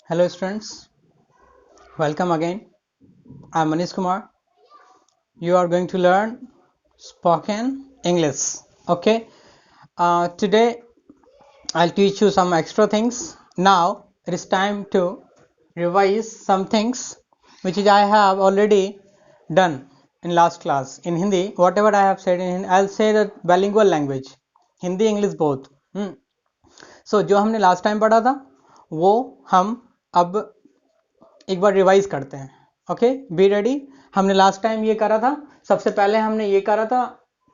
Hello students, welcome again. I am Manish Kumar. You are going to learn spoken English. Okay. Today I'll teach you some extra things. Now it is time to revise some things which I have already done in last class. In Hindi, whatever I have said in Hindi, I'll say that bilingual language, Hindi English both. So जो हमने last time पढ़ा था वो हम अब एक बार revise करते हैं. Okay, be ready. हमने लास्ट टाइम ये करा था. सबसे पहले हमने ये करा था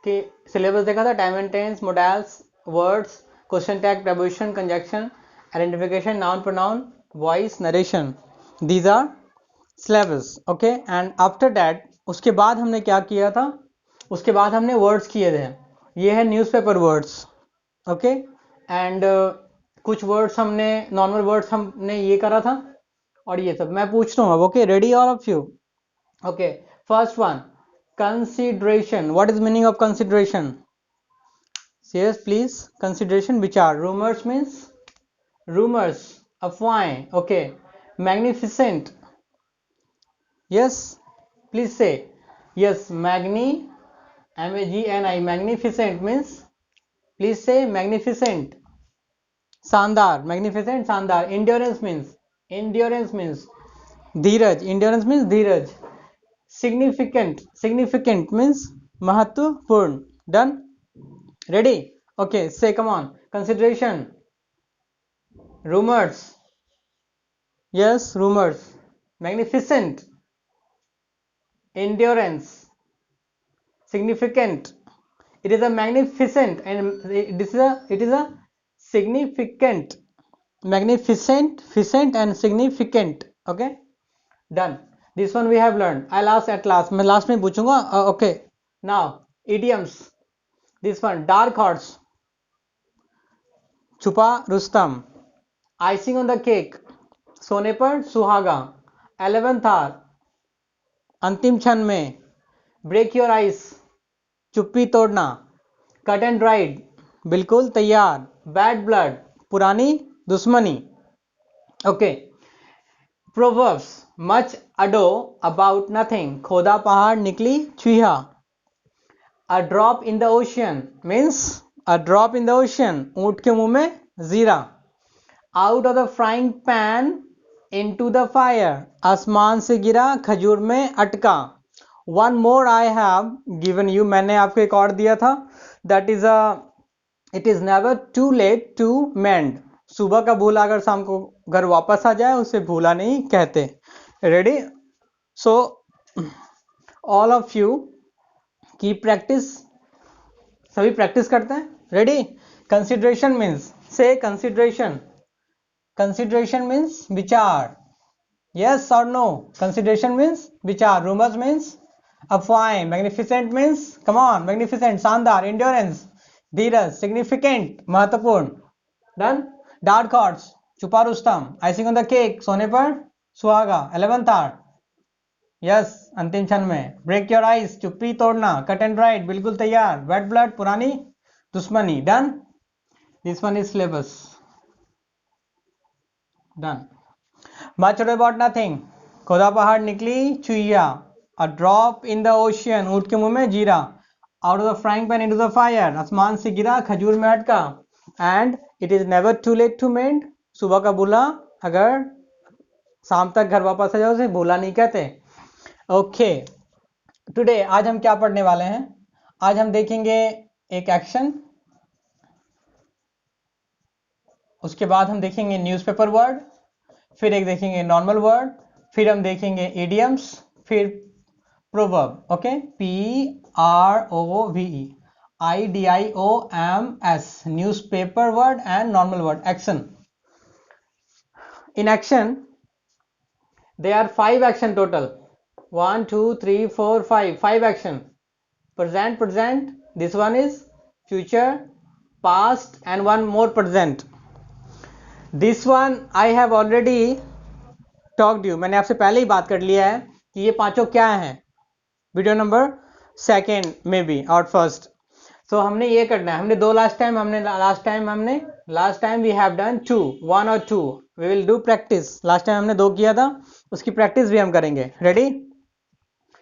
कि सिलेबस देखा था. Time and tense, modals, words, question tag, preposition, conjunction, identification, noun pronoun, voice, narration. These are syllabus. Okay, and after that उसके बाद हमने क्या किया था? उसके बाद हमने वर्ड्स किए थे. ये है न्यूज़पेपर वर्ड्स. ओके, एंड कुछ वर्ड्स हमने नॉर्मल वर्ड्स हमने ये करा था और ये सब मैं पूछ रहा हूँ अब. Okay, ready all of you? Okay, first one, consideration. What is meaning of consideration? Yes please. Consideration, विचार. रूमर्स मीन्स रूमर्स, अफवाहें. Okay, magnificent. Yes please say. Yes, magni, MAGNI, magnificent means, please say magnificent. शानदार, magnificent, शानदार. Endurance means धीरज. Endurance means धीरज. Significant means महत्वपूर्ण. Done, ready. Okay, say come on. Consideration, rumours. Yes, rumours. Magnificent, endurance, significant. It is a magnificent and it is a significant. Magnificent and significant. Okay, done. This one we have learned. I'll ask at last. मैं last में पूछूंगा. Okay, now idioms. This one, dark horse, छुपा Rustam. Icing on the cake, सोने पर सुहागा. 11th hour, अंतिम क्षण में. ब्रेक योर आइस, चुप्पी तोड़ना. कट एंड ड्राइड, बिल्कुल तैयार. बैड ब्लड, पुरानी दुश्मनी. Okay, proverbs, much ado about nothing, खोदा पहाड़ निकली चूहा. A drop in the ocean means a drop in the ocean, ऊंट के मुंह में जीरा. Out of the frying pan into the fire, आसमान से गिरा खजूर में अटका. One more I have given you, मैंने आपको एक और दिया था. That is it is never too late to mend. सुबह का भूला अगर शाम को घर वापस आ जाए उसे भूला नहीं कहते. Ready? So all of you की प्रैक्टिस, सभी प्रैक्टिस करते हैं. रेडी? कंसिडरेशन मीन्स, से कंसिडरेशन. कंसिडरेशन मीन्स विचार. यस और नो? कंसिडरेशन मीन्स विचार. रूमर्स मीन्स अफवाहें. Magnificent means, come on, magnificent, शानदार. इंड्योरेंस, धीरज. सिग्निफिकेंट, महत्वपूर्ण. डन. डार्क हॉर्स, छुपा Rustam. Icing on the cake, सोने पर सुहागा. 11th hour, यस, अंतिम क्षण में. ब्रेक योर आइस, चुप्पी तोड़ना. कट एंड राइट, बिल्कुल तैयार. बैड ब्लड, पुरानी दुश्मनी. Done. This one is syllabus. Done. Much ado about nothing, खोदा पहाड़ निकली चुईया. A drop in the ocean, ऊंट के मुंह में जीरा. Out of the frying pan into the fire, आसमान से गिरा खजूर में अटका. And it is never too late to mend, सुबह का भूला अगर शाम तक घर वापस आ जाओ उसे भूला नहीं कहते. ओके, टुडे आज हम क्या पढ़ने वाले हैं? आज हम देखेंगे एक एक्शन, उसके बाद हम देखेंगे न्यूज़पेपर वर्ड, फिर एक देखेंगे नॉर्मल वर्ड, फिर हम देखेंगे इडियम्स, फिर proverb. Okay, PROVE, IDIOMS, newspaper word and normal word. Action. In action there are 5 action total. 1 2 3 4 5 action. Present, this one is future, past and one more present. This one I have already talked you, मैंने आपसे पहले ही बात कर लिया है कि ये पांचों क्या हैं. वीडियो नंबर 2 में भी और फर्स्ट. सो हमने ये करना है. हमने दो last time we have done 2, 1 और 2. We will do practice. Last time हमने 2 किया था, उसकी प्रैक्टिस भी हम करेंगे. रेडी?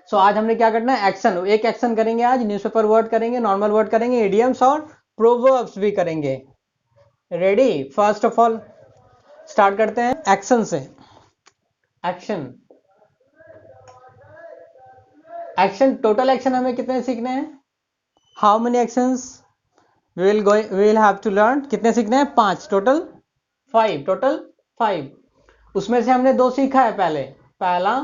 सो आज हमने क्या करना है, एक्शन. एक एक्शन करेंगे आज, न्यूज़पेपर वर्ड करेंगे, नॉर्मल वर्ड करेंगे, इडियम्स और प्रोवर्ब्स भी करेंगे. Ready? First of all start करते हैं एक्शन से. एक्शन. एक्शन, टोटल एक्शन हमें कितने सीखने हैं? How many actions we will have to learn? कितने सीखने हैं? 5. टोटल 5. टोटल 5. उसमें से हमने 2 सीखा है पहले. पहला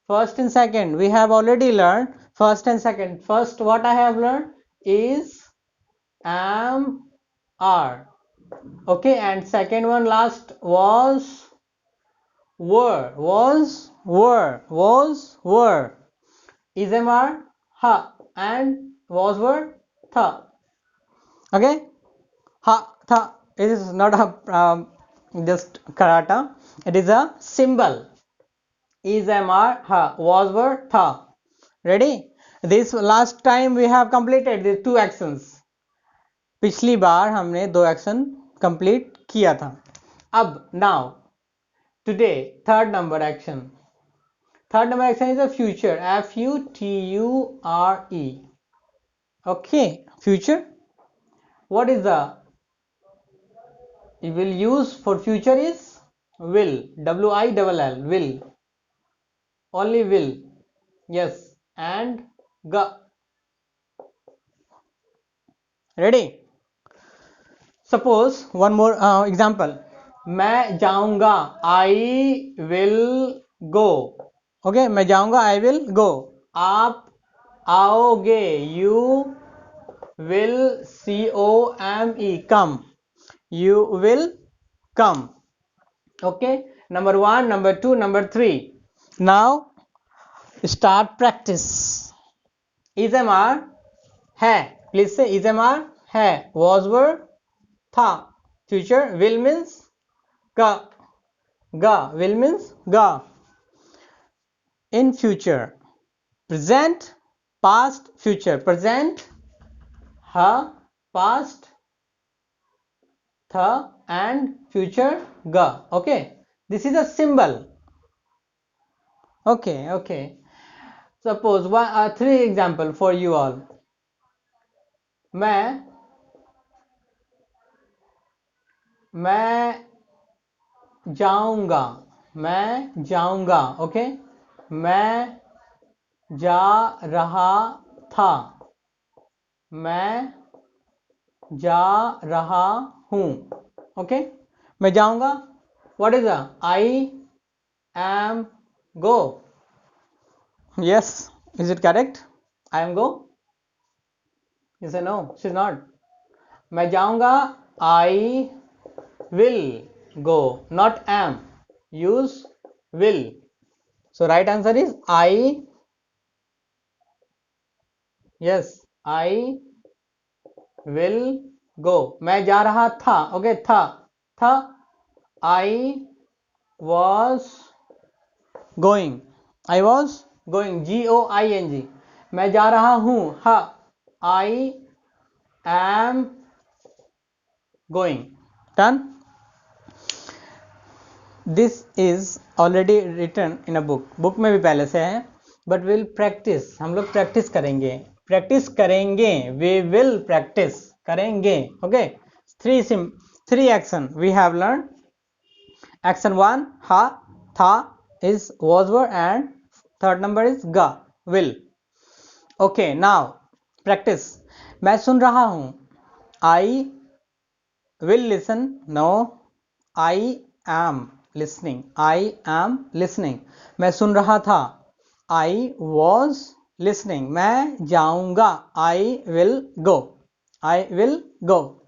first and second. We have already learned first and second. First what I have learned is am, are. Okay, and second one last was were. Is, am, are, ha, and was, were, tha. Okay, ha, tha. It is not a just karata. It is a symbol. Is, am, are, ha, was, were, tha. Ready? This last time we have completed the 2 actions. पिछली बार हमने 2 action complete किया था. अब now today third number action. Third number action is a future. Future. Okay, future. What is the you will use for future is will. will. Will. Only will. Yes. And ga. Ready? Suppose one more example. मैं जाऊंगा. I will go. Okay, मैं जाऊंगा. I will go. आप आओगे. You will come. You will come. Okay, number 1, number 2, number 3. Now start practice. Is, am, are, है. Please say is, am, are, है. Was, were, था. Future. Will means ga. Will means ga. In future. Present, past, future. Present ha, past tha, and future ga. Okay, this is a symbol. Okay. Suppose 3 example for you all. मैं जाऊंगा. Okay, मैं जा रहा था. मैं जा रहा हूं. Okay, मैं जाऊंगा. What is the I am go? Yes, is it correct? I am go? You say no, she's not. मैं जाऊंगा. I will go, not am. Use will. So right answer is I. Yes, I will go. मैं जा रहा था. Okay, था. I was going. going. मैं जा रहा हूं. हा. I am going. Done. This is already written in a book. Book में भी पहले से है. But we'll practice. हम लोग प्रैक्टिस करेंगे. We will practice. करेंगे. Okay. 3 action we have learned. Action 1 ha, tha is was, were, and third number is ga, will. Okay, now practice. मैं सुन रहा हूं. I will listen. No, I am listening. मैं सुन रहा था. I was listening. मैं जाऊंगा. I will go.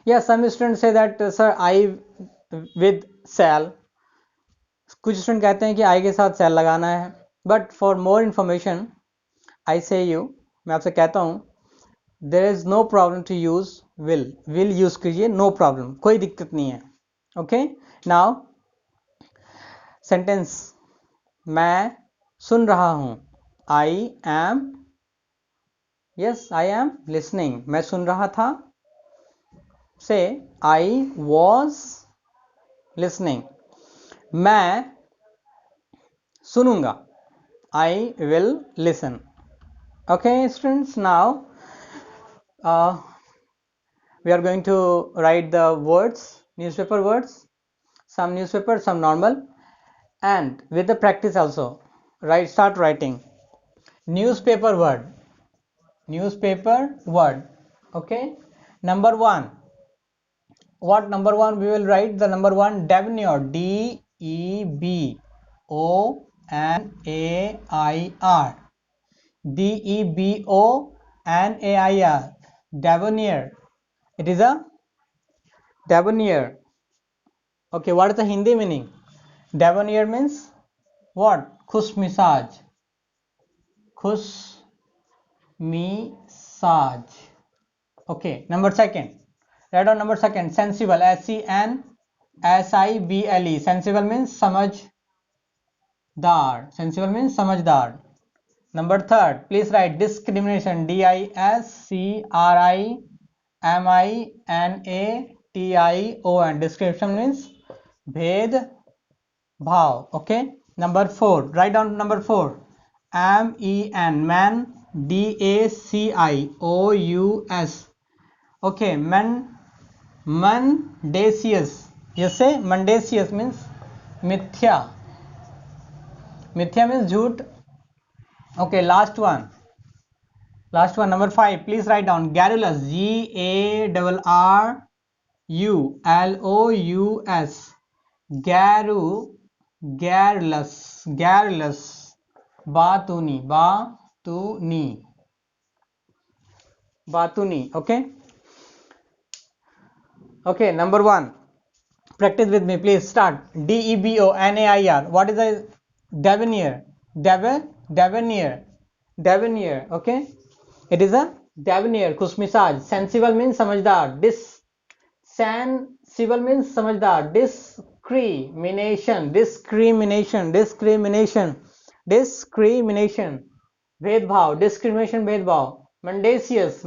Yes, some students say that sir I with shall. कुछ स्टूडेंट कहते हैं कि I के साथ shall लगाना है. But for more information I say you, मैं आपसे कहता हूं, there is no problem to use will. Use कीजिए, no problem, कोई दिक्कत नहीं है. Okay, now sentence. मैं सुन रहा हूं. I am listening. मैं सुन रहा था. Say I was listening. मैं सुनूंगा. I will listen. Okay, students, now we are going to write the words, newspaper words, some newspaper, some normal, and with the practice also. Start writing. Newspaper word. Newspaper word. Okay. Number one. What number one we will write? The number one, Debeneur. Debonair. Debonair. Debonair. It is a debonair. Okay, what is the Hindi meaning? Debonair means what? Khush misaj. Khush misaj. Okay, number second. Write down number second. Sensible. SENSIBLE. Sensible means samajhdar. Sensible means samajhdar. Number third. Please write discrimination. DISCRIMINATION. Discrimination means bhed bhav. Okay. Number four. Write down number four. MEN. Man. DACIOUS. Okay. Mendacious. You say mendacious means mithya. Mithya means jhoot. Okay. Last one. Number five. Please write down garrulous. GARRULOUS. Garrulous. Batuni. Okay. Number one. Practice with me, please. Start. DEBONAIR. What is a debonair? Debonair. Okay. It is a debonair. Khush misaj. Sensible means samajhdar. Sensible means samajhdar. Discrimination. Bhedbhav. Discrimination. Bhedbhav. Mendacious.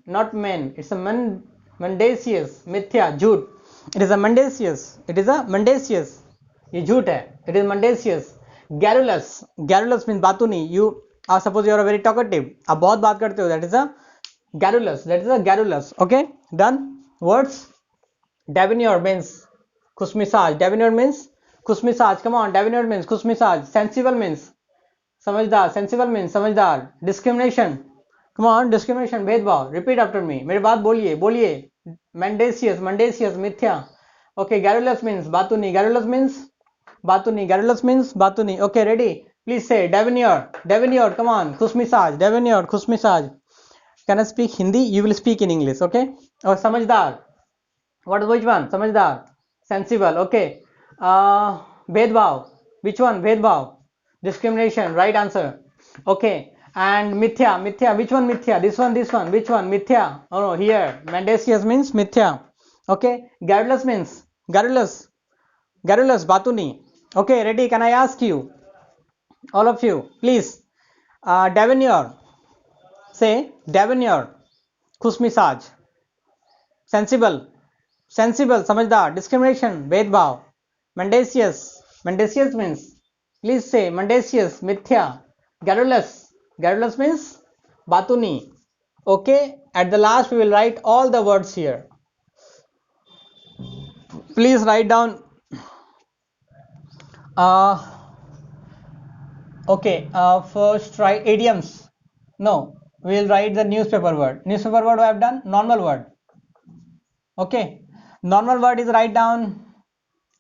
Not men. It's a mendacious. Mithya. Jhoot. It is a mendacious. ये झूठ है. It is mendacious. Garrulous means बातूनी. Suppose you are very talkative. आप बहुत बात करते हो. That is a garrulous. Okay, done. Words. Debonair means khush misaj. Come on. Debonair means khush misaj. Sensible means समझदार. Discrimination. Come on. Discrimination. भेदभाव. Repeat after me. मेरे बात बोलिए. Mendacious. Mithya. Okay. Garrulous means बातूनी. Garrulous means बातूनी. Okay, ready? Please say debonair. Come on. Khush misaj. Can I speak Hindi? You will speak in English. Okay. Or समझदार. Which one? समझदार. Sensible. Okay. भेदभाव. Which one? भेदभाव. Discrimination. Right answer. Okay. And mithya. Which one mithya? This one. Which one? Mithya. Oh no, here. Mendacious means mithya. Okay. Garrulous means batuni. Okay, ready? Can I ask you, all of you, please? Debonair. Say debonair. Khush misaj. Sensible. Samajhdar. Discrimination. Bhedbhav. Mendacious means, please say mendacious. Mithya. Garrulous means batuni. Okay, at the last we will write all the words here. Please write down. First write idioms. No, we will write the newspaper word. We have done. Normal word. Okay, normal word is write down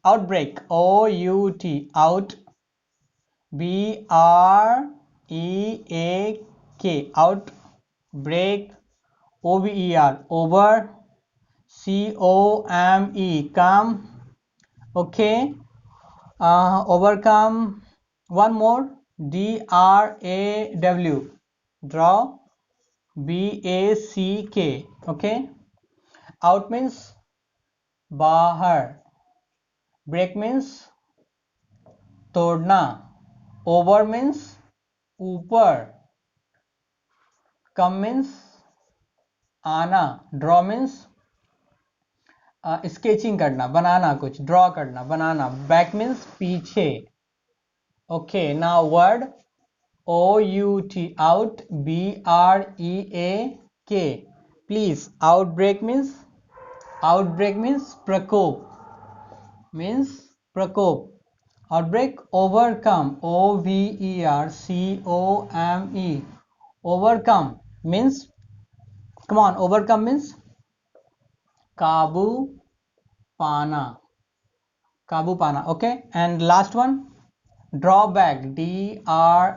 outbreak. OUT. Out. BREAK. Out. Break. OVER. Over. COME. Come. Okay. Overcome. One more. DRAW. Draw. BACK. Okay. Out means bahar. Break means todna. Over means ऊपर. Come means आना. Draw means sketching करना, बनाना, कुछ draw करना, बनाना. Back means पीछे. Okay, now word out, out, break. Please, outbreak means prakop, means prakop. Outbreak. Overcome, overcome, overcome means, come on, overcome means काबू पाना, काबू पाना. Okay, and last one, drawback, draw,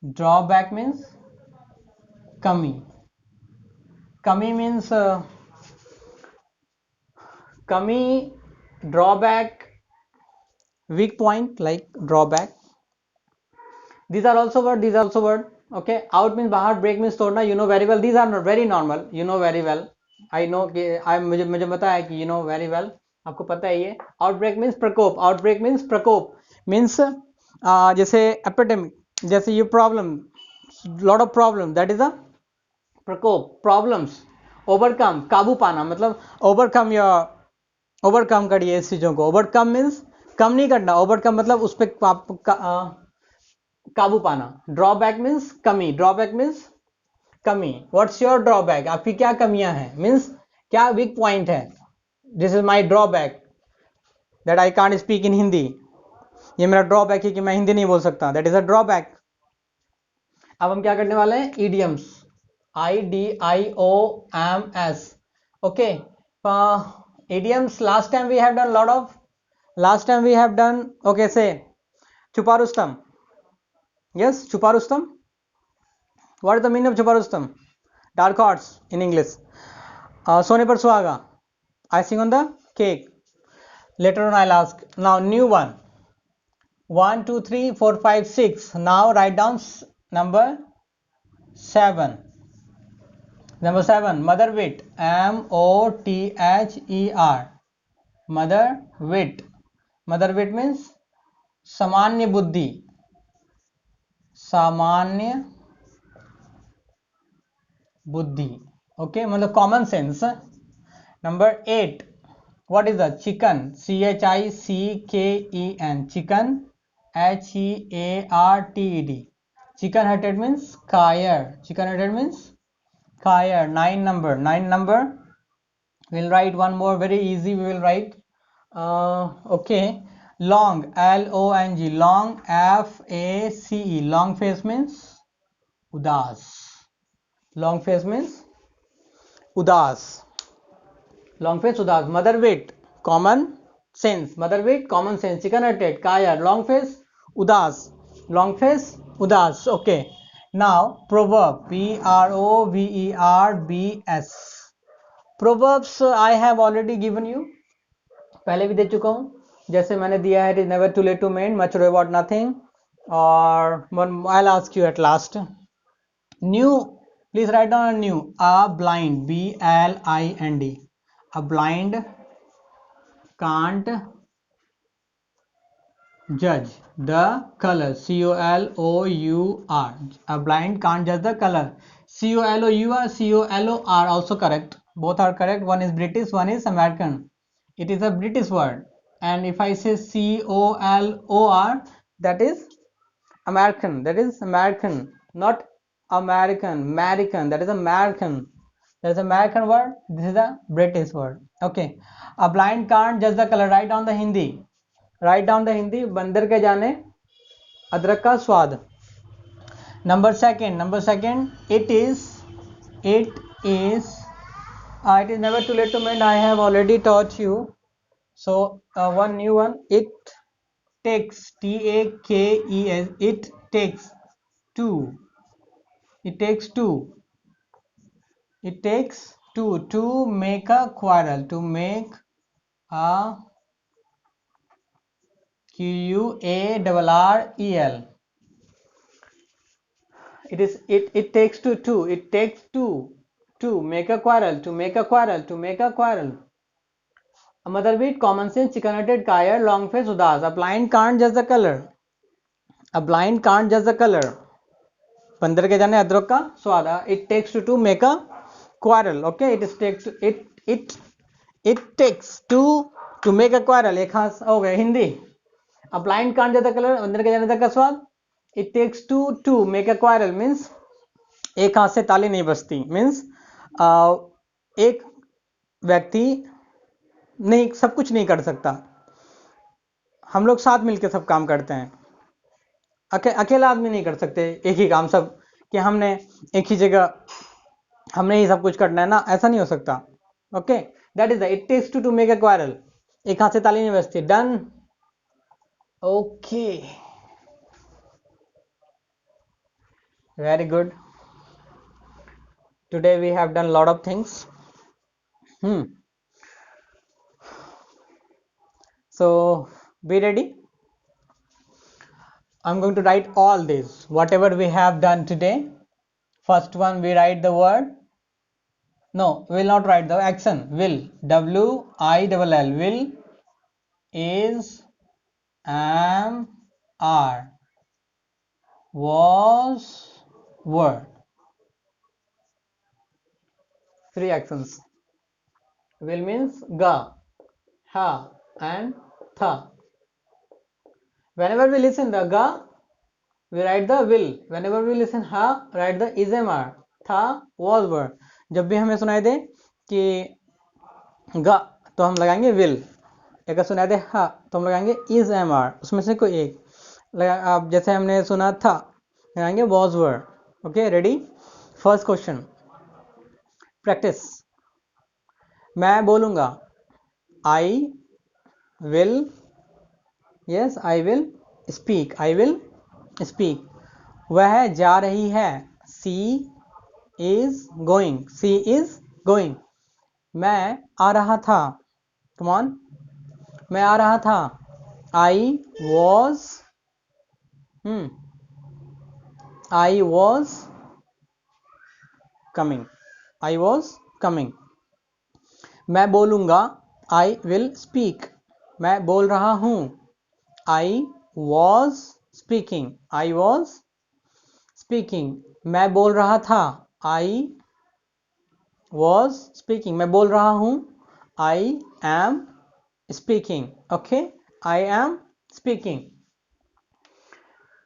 drawback means कमी. कमी means कमी, drawback, weak point, like drawback. These are also word. Okay, out means बाहर, break means तोड़ना. You know very well, these are not very normal, you know very well. I know कि मुझे पता है कि you know very well, आपको पता है ये. Outbreak means प्रकोप, outbreak means प्रकोप means जैसे epidemic, जैसे ये problem, lot of problem, that is a प्रकोप. Problems. Overcome, काबू पाना, मतलब overcome या overcome करिए इस चीजों को. Overcome means कम नहीं करना, overcome मतलब उस पर काबू पाना. ड्रॉबैक मीन्स कमी, ड्रॉबैक मीन्स कमी. व्हाट्स योर ड्रॉबैक, आपकी क्या कमियां हैं, मीन्स क्या वीक पॉइंट है. This is my drawback, that I can't speak in Hindi. ये मेरा ड्रॉबैक है कि मैं हिंदी नहीं बोल सकता, दैट इज अ ड्रॉबैक. अब हम क्या करने वाले हैं, idioms. IDIOMS. Okay, idioms. Last time we have done okay से छुपा रुस्तम. Yes, छुपा Rustam. What is the meaning of छुपा Rustam? Dark horse in English. सोने पर सुहागा. Icing on the cake. Later on I'll ask. Now new one. 1, 2, 3, 4, 5, 6. Now write down number 7. Number 7. Mother wit. MOTHER. Mother wit. Mother wit means सामान्य बुद्धि. सामान्य बुद्धि. Okay, मतलब common sense. Number 8. What is the chicken, CHICKEN, chicken, HEARTED. Chicken hated means कायर, chicken hated means कायर. 9 number, we'll write one more, very easy. We will write okay, long, LONG, long, FACE. long face means udas. long face means udas. long face udas. mother wit, common sense. mother wit, common sense. chicken headed, kaya. long face udas, long face udas. Okay, now proverb, PROVERBS. proverbs I have already given you, पहले भी दे चुका हूं. जैसे मैंने दिया है, it is never too late to mend, much ado about nothing, or I'll ask you at last. New, please write down a new. A blind, BLIND. A blind can't judge the color, COLOUR. A blind can't judge the color, COLOUR. COLOR also correct, both are correct. One is British, one is American. It is a British word. And if I say COLOR, that is American. That is American, not American. American, that is American. That is American word. This is a British word. Okay. A blind can't judge the color. Write down the Hindi. Write down the Hindi. बंदर के जाने अदरक का स्वाद. Number second. It is never too late to mend. I have already taught you. So one new one. It takes, TAKES. It takes two. It takes two to make a quarrel. To make a QUARREL. It takes two. It takes two to make a quarrel. To make a quarrel. A mother wit, common sense, chicken headed, kaya, long face, udas. A blind can't judge the color. बंदर के जाने अदरक का स्वाद. It takes two to make a quarrel. Okay, it it takes to make a quarrel, एक हाथ हो गया हिंदी। अ ब्लाइंड कांट जाता कलर, अंदर के जाने तक का स्वाद। It takes to make a quarrel means एक हाथ से ताली नहीं बजती, मीन्स एक व्यक्ति नहीं सब कुछ नहीं कर सकता, हम लोग साथ मिलकर सब काम करते हैं। अकेला आदमी नहीं कर सकते एक ही काम सब, कि हमने एक ही जगह हमने ही सब कुछ करना है ना, ऐसा नहीं हो सकता। Okay, that is the it takes to make a quarrel, एक हाथ से ताली नहीं बजती। Done, okay, very good. Today we have done a lot of things. So be ready. I'm going to write all this, whatever we have done today. First one, we write the word. No, we will not write the action. Will, W-I-L-L, will, is, am, are, was, were. 3 actions. Will means ga, ha, and tha. Whenever we listen the ga, we write the will. Whenever we listen ha, write the is, am, are, tha, was, were. जब भी हमें सुनाई दे कि गा तो हम लगाएंगे will, अगर सुनाई दे हा तो हम लगाएंगे is, am, are, उसमें से कोई एक लगा। आप जैसे हमने सुना था लगाएंगे was, were. Okay, ready. First question, practice. मैं बोलूँगा I will, yes I will speak, I will speak. वह जा रही है, she is going, she is going. मैं आ रहा था, come on, मैं आ रहा था, I was coming, I was coming. मैं बोलूँगा, I will speak, मैं बोल रहा हूँ, I was speaking, I was speaking. मैं बोल रहा था, I was speaking, मैं बोल रहा हूँ, I am speaking. Okay, I am speaking.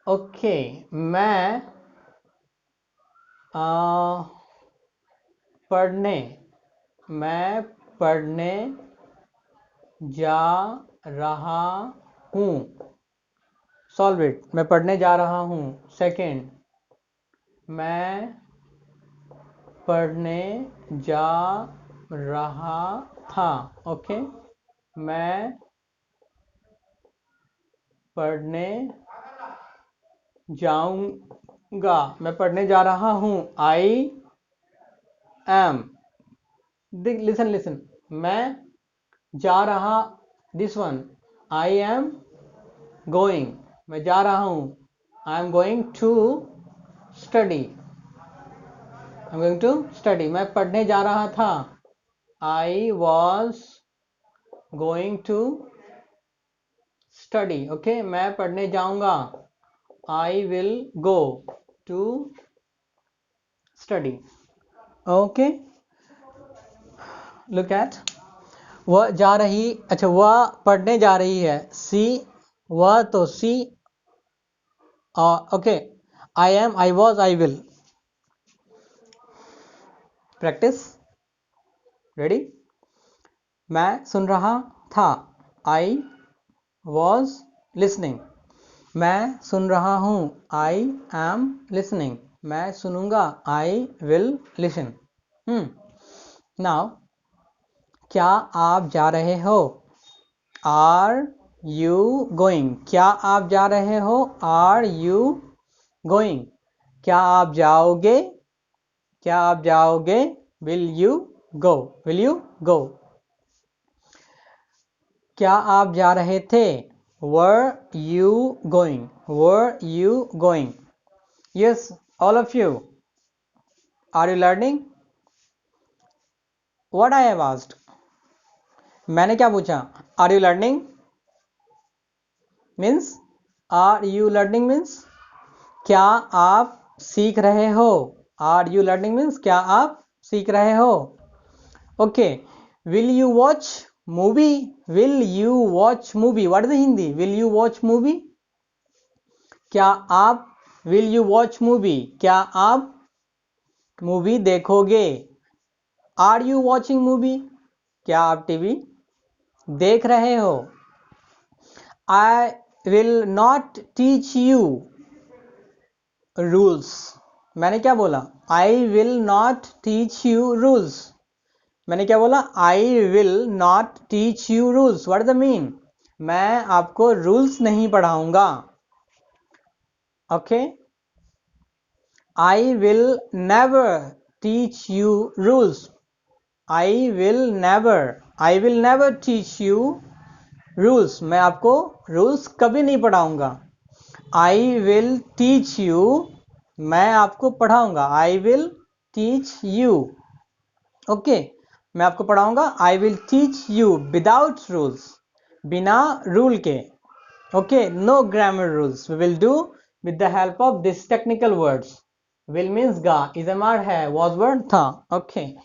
Okay, मैं पढ़ने जा रहा हूँ। सॉल्व इट, मैं पढ़ने जा रहा हूँ। सेकेंड, मैं पढ़ने जा रहा था। ओके, मैं पढ़ने जाऊंगा, मैं पढ़ने जा रहा हूँ, आई एम। लिसन, मैं जा रहा, this one, I am going, मैं जा रहा हूँ, I am going to study, I am going to study. मैं पढ़ने जा रहा था, I was going to study. Okay, मैं पढ़ने जाऊंगा, I will go to study. Okay, look at, वह जा रही, अच्छा वह पढ़ने जा रही है, सी, वह तो see, okay, I am, I was, I will. Practice, ready. मैं सुन रहा था, आई वॉज लिसनिंग, मैं सुन रहा हूँ, आई एम लिसनिंग, मैं सुनूंगा, आई विल लिसन। नाउ, क्या आप जा रहे हो, आर यू गोइंग, क्या आप जा रहे हो, आर यू गोइंग, क्या आप जाओगे, क्या आप जाओगे, will you go, will you go. क्या आप जा रहे थे, were you going, were you going. Yes, all of you, are you learning what I have asked? मैंने क्या पूछा, are you learning means, are you learning means क्या आप सीख रहे हो, are you learning means क्या आप सीख रहे हो। Okay, will you watch movie? Will you watch movie? What is the Hindi? Will you watch movie? क्या आप will you watch movie? क्या आप मूवी देखोगे? Are you watching movie? क्या आप टीवी देख रहे हो? I will not teach you rules. मैंने क्या बोला? I will not teach you rules. मैंने क्या बोला? I will not teach you rules. What does that mean? मैं आपको रूल्स नहीं पढ़ाऊंगा. Okay? I will never teach you rules. I will never teach you rules. मैं आपको रूल्स कभी नहीं पढ़ाऊंगा. I will teach you. मैं आपको पढ़ाऊंगा. I will teach you. Okay? मैं आपको पढ़ाऊंगा. I will teach you without rules. बिना रूल के. Okay? No grammar rules. We will do with the help of this technical words. Will means ga. Is है. Was word था. Okay.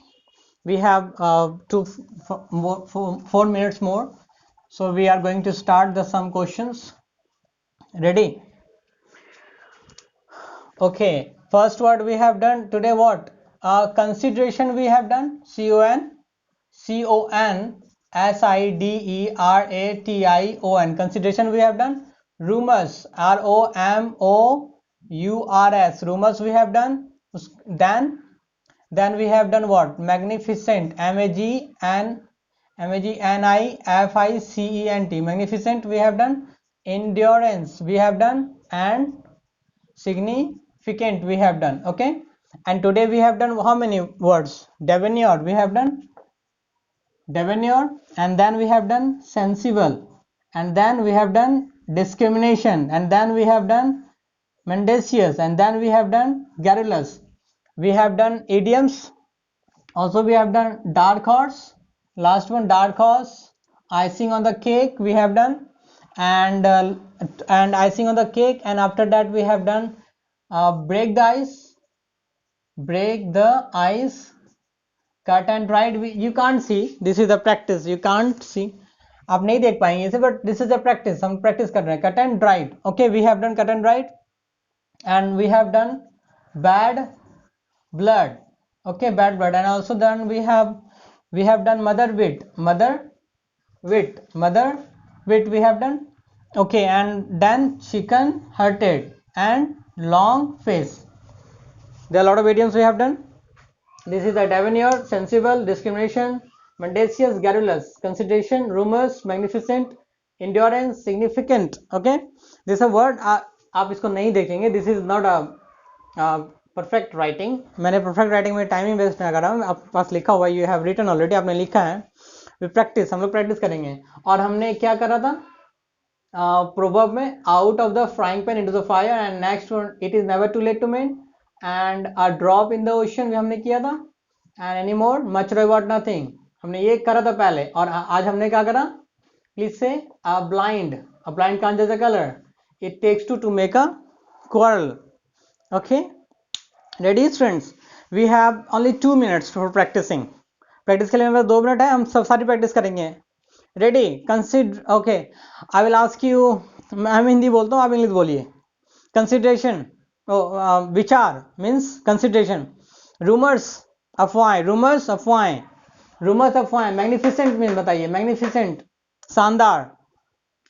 We have 4 minutes more. So we are going to start the some questions. Ready? Okay. First word we have done today what? Consideration we have done. Consideration. Consideration we have done. Rumors. Romous. Rumors we have done. Then we have done what? Magnificent. Magnificent. Magnificent we have done. Endurance we have done. And significant we have done. Okay? And today we have done how many words? Debonair we have done. Debonair, and then we have done sensible, and then we have done discrimination, and then we have done mendacious, and then we have done garrulous. We have done idioms. Also we have done dark horse. Last one, dark horse. Icing on the cake we have done, and icing on the cake, and after that we have done break the ice. Break the ice. Cut and dried. You can't see. This is the practice. You can't see. आप नहीं देख पाएंगे इसे, but this is the practice. हम practice कर रहे हैं. Cut and dried. Okay, we have done cut and dried, and we have done bad blood. Okay, bad blood, and also then we have done mother wit. Mother wit we have done. Okay, and then chicken hearted and long face. There are a lot of idioms we have done. This is the debonair, sensible, discrimination, mendacious, garrulous, consideration, rumors, magnificent, endurance, significant. Okay, this is a word. आप इसको नहीं देखेंगे. This is not a perfect writing. मैंने perfect writing में timing waste ना करा. आपके पास लिखा हुआ है. You have written already. आपने लिखा है. We practice. हम लोग practice करेंगे. और हमने क्या करा था? Proverb में out of the frying pan into the fire, and next one, it is never too late to mend. And a drop in the ocean भी हमने किया था. And any more? Much about nothing. हमने ये करा था पहले. और आज हमने क्या करा? Please say a blind can't judge a color. It takes two to make a quarrel. Okay? Ready, friends? We have only 2 minutes for practicing. Practice के लिए मेरे पास 2 मिनट है. हम सब सारी practice करेंगे. Ready? Consider. Okay. I will ask you. मैं हिंदी बोलता हूँ, आप इंग्लिश बोलिए. Consideration. विचार means consideration. Rumors, अफवाहें. Magnificent means बताइए. Magnificent, शानदार.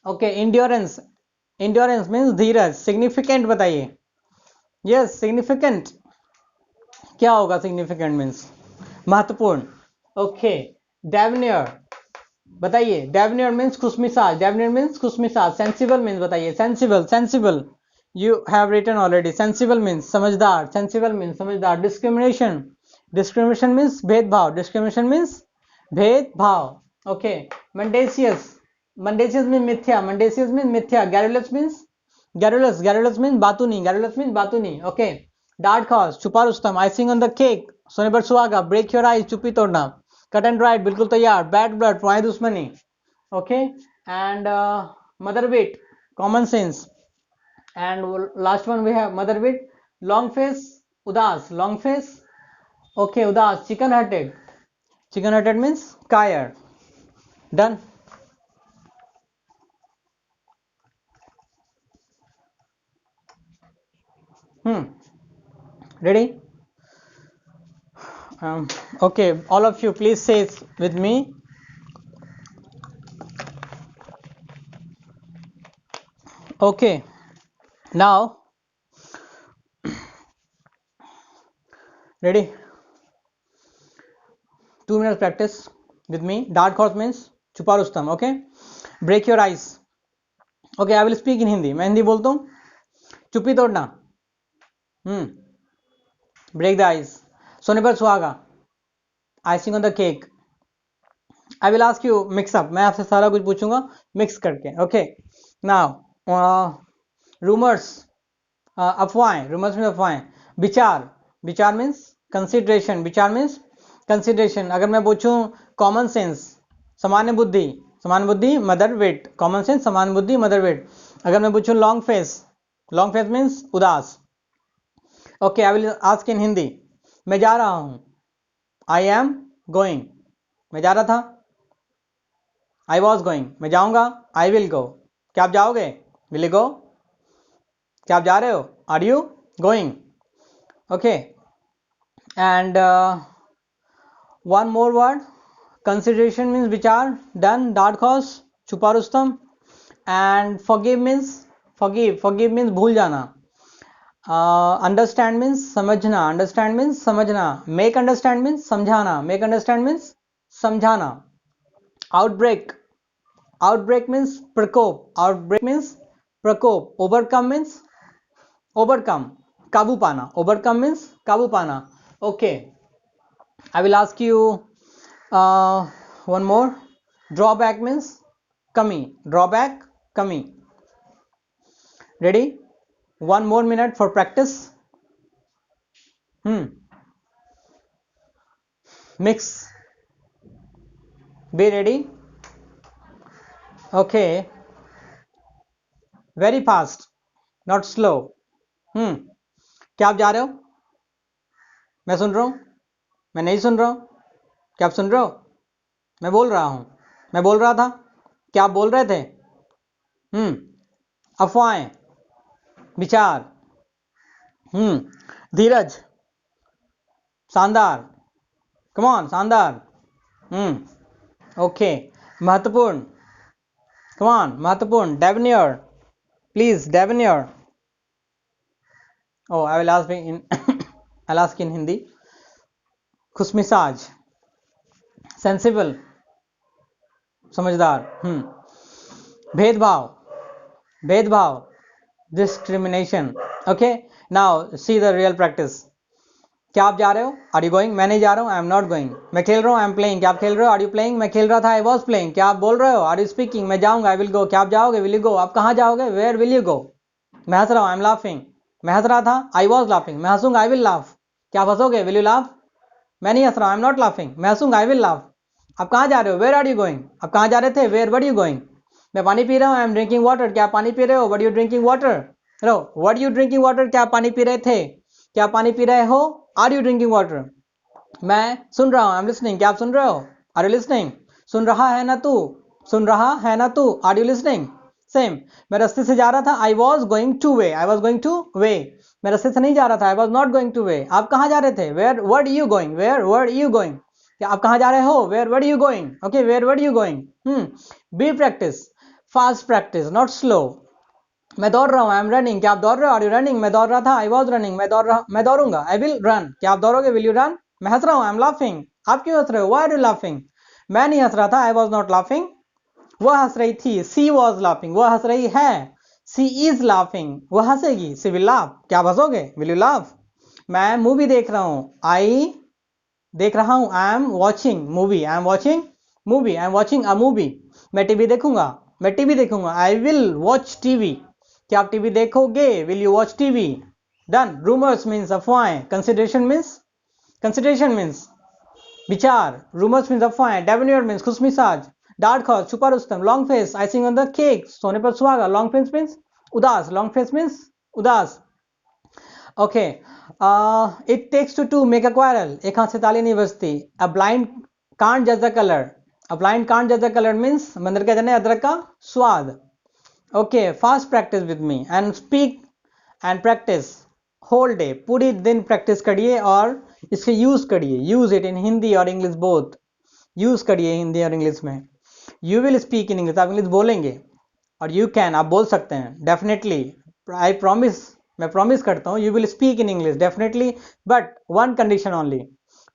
Okay. Endurance means धीरज. Significant बताइए. Yes, significant. क्या होगा? Significant means महत्वपूर्ण. Okay. Debonair बताइए. Debonair means खुशमिजाज. Sensible means बताइए. Sensible. You have written already. Sensible means समझदार. Discrimination means भेदभाव. Okay. Mendacious means मिथ्या. Garrulous means बातूनी. Okay. Dark horse, छुपा Rustam. Icing on the cake, सोने पर सुहागा. Break your eyes, चुप्पी तोड़ना. Cut and dried, बिल्कुल तैयार. Bad blood, पुरानी दुश्मनी. Okay. And mother wit, common sense. And last one we have mother wit. Long face, उदास. Okay, उदास. Chicken hearted chicken hearted means tired. Done. Ready? Okay, all of you please say it with me. Okay, now ready? 2 minutes practice with me. Dark horse means छुपा Rustam. Okay, break your eyes. Okay, I will speak in Hindi. मैं हिंदी बोलता हूँ. चुप्पी तोड़ना. Break the eyes. सोने पर सुहागा. Icing on the cake. I will ask you mix up. मैं आपसे सारा कुछ पूछूंगा mix करके. Okay, now rumors. अफवाहें. Rumors means अफवाहें. विचार. विचार means consideration. विचार means consideration. अगर मैं पूछूं common sense, सामान्य बुद्धि. सामान्य बुद्धि मदर वेट. कॉमन सेंस सामान्य बुद्धि मदर वेट. अगर मैं पूछूं लॉन्ग फेस मीन्स उदास. Okay, I will ask in Hindi. मैं जा रहा हूं. I am going. मैं जा रहा था. I was going. मैं जाऊंगा. I will go. क्या आप जाओगे? Will you go? क्या आप जा रहे हो? Are you going? Okay, and one more word. Consideration means विचार. डन. डार्क हॉर्स छुपा रुस्तम. एंड फॉरगिव मीन्स भूल जाना. अंडरस्टैंड मीन्स समझना. मेक अंडरस्टैंड मीन्स समझाना. आउटब्रेक मीन्स प्रकोप. ओवरकम काबू पाना. Okay, I will ask you one more. Drawback means कमी. Ready? 1 more minute for practice. Mix. Be ready. Okay, very fast, not slow. क्या आप जा रहे हो? मैं सुन रहा हूं. मैं नहीं सुन रहा हूं. क्या आप सुन रहे हो? मैं बोल रहा हूं. मैं बोल रहा था. क्या आप बोल रहे थे? अफवाहें. विचार. धीरज. शानदार. कम ऑन, शानदार. ओके, महत्वपूर्ण. कम ऑन, महत्वपूर्ण. Debonair. Please, debonair. Oh, I will ask in I'll ask in Hindi. खुशमिजाज. सेंसिबल समझदार. भेदभाव. Discrimination. Okay, now see the real practice. क्या आप जा रहे हो? Are you going? मैं नहीं जा रहा हूँ. I am not going. मैं खेल रहा हूँ. I am playing. क्या आप खेल रहे हो? Are you playing? मैं खेल रहा था. I was playing. क्या आप बोल रहे हो? Are you speaking? मैं जाऊंगा. I will go. क्या आप जाओगे? Will you go? आप कहाँ जाओगे? Where will you go? मैं हंस रहा हूँ. I am laughing. मैं हंस रहा था. I was laughing. मैं हंसूंगा. I will laugh. क्या आप हंसोगे? Will you laugh? मैं नहीं हंस रहा हूँ. I am not laughing. मैं हंसूंगा. I will laugh. आप कहाँ जा रहे हो? Where are you going? आप कहाँ जा रहे थे? Where were you going? मैं पानी पी रहा हूँ. I am drinking water. क्या आप पानी पी रहे हो? What you drinking water? Hello, what you drinking water? क्या आप पानी पी रहे थे? क्या आप पानी पी रहे हो? Are you drinking water? मैं सुन रहा हूँ. I am listening. क्या आप सुन रहे हो? Are you listening? सुन रहा है ना तू? Are you listening? सेम. मैं रास्ते से जा रहा था. I was going to way. मैं रास्ते से नहीं जा रहा था. I was not going to way. आप कहाँ जा रहे थे? Where were you going? क्या आप कहाँ जा रहे हो? Where were you going? Okay, where were you going? Be practice. Fast practice, not slow. मैं दौड़ रहा हूँ. I am running. क्या आप दौड़ रहे हो? Are you running? मैं दौड़ रहा था. I was running. मैं दौड़ूंगा. I will run. क्या आप दौड़ोगे? Will you run? मैं हंस रहा हूँ. I am laughing. आप क्यों हंस रहे हो? Why are you laughing? मैं नहीं हंस रहा था. I was not laughing. वह हंस रही थी. She was laughing. वह हंस रही है. She is laughing. वह हंसेगी. She will laugh. क्या आप हंसोगे? Will you laugh? मैं मूवी देख रहा हूँ. आई देख रहा हूँ. I am watching movie. I am watching a movie. मैं टीवी देखूंगा. I will watch TV. क्या आप टीवी देखोगे? Will you watch TV? Done. Rumours means अफवाहें. कंसिडरेशन मीन्स विचार. रूमर्स मीन्स अफवाहें. डेवनियर मीन्स खुशमिजाज. डार्क हॉर्स छुपा Rustam. Long face icing on the cake सोने पर सुहागा. लॉन्ग फेस मीन्स उदास. Okay, it takes to make a quarrel. एक हाथ से ताली नहीं बजती. अ ब्लाइंड कांट जज the colour, a blind can't जज द कलर मीन्स मंदिर के जाने अदरक का स्वाद. Okay, fast practice with me and speak and practice whole day, पूरी दिन प्रैक्टिस करिए और इसके यूज करिए. यूज इट इन हिंदी और इंग्लिश बोथ. यूज करिए हिंदी और इंग्लिश में. You will speak in English, आप इंग्लिश बोलेंगे और यू कैन, आप बोल सकते हैं डेफिनेटली. आई प्रॉमिस, मैं प्रॉमिस करता हूँ, you will speak in English definitely, but one condition only,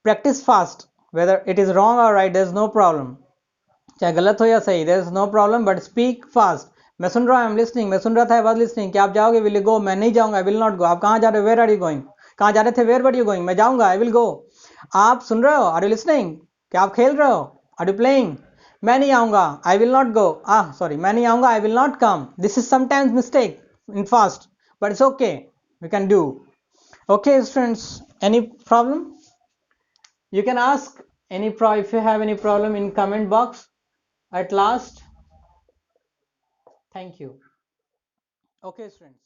practise fast. Whether it is wrong और right, there is no problem, चाहे गलत हो या सही, there is no problem, but speak fast. मैं सुन रहा हूँ, आई एम लिसनिंग, मैं सुन रहा था, आई वाज लिसनिंग. क्या आप जाओगे? Will you go? मैं नहीं जाऊंगा, आई विल नॉट गो. आप कहाँ जा रहे हो? Where are you going? कहाँ जा रहे थे? Where were you going? मैं जाऊंगा, आई विल गो. आप सुन रहे हो? Are you listening? क्या आप खेल रहे हो? Are you playing? मैं नहीं आऊंगा, I will not go. Sorry, मैं नहीं आऊंगा, I will not come. This is sometimes mistake in fast, but it's okay, we can do. Okay, students, any problem? You can ask if you have any problem in comment box at last. Thank you. Okay, students.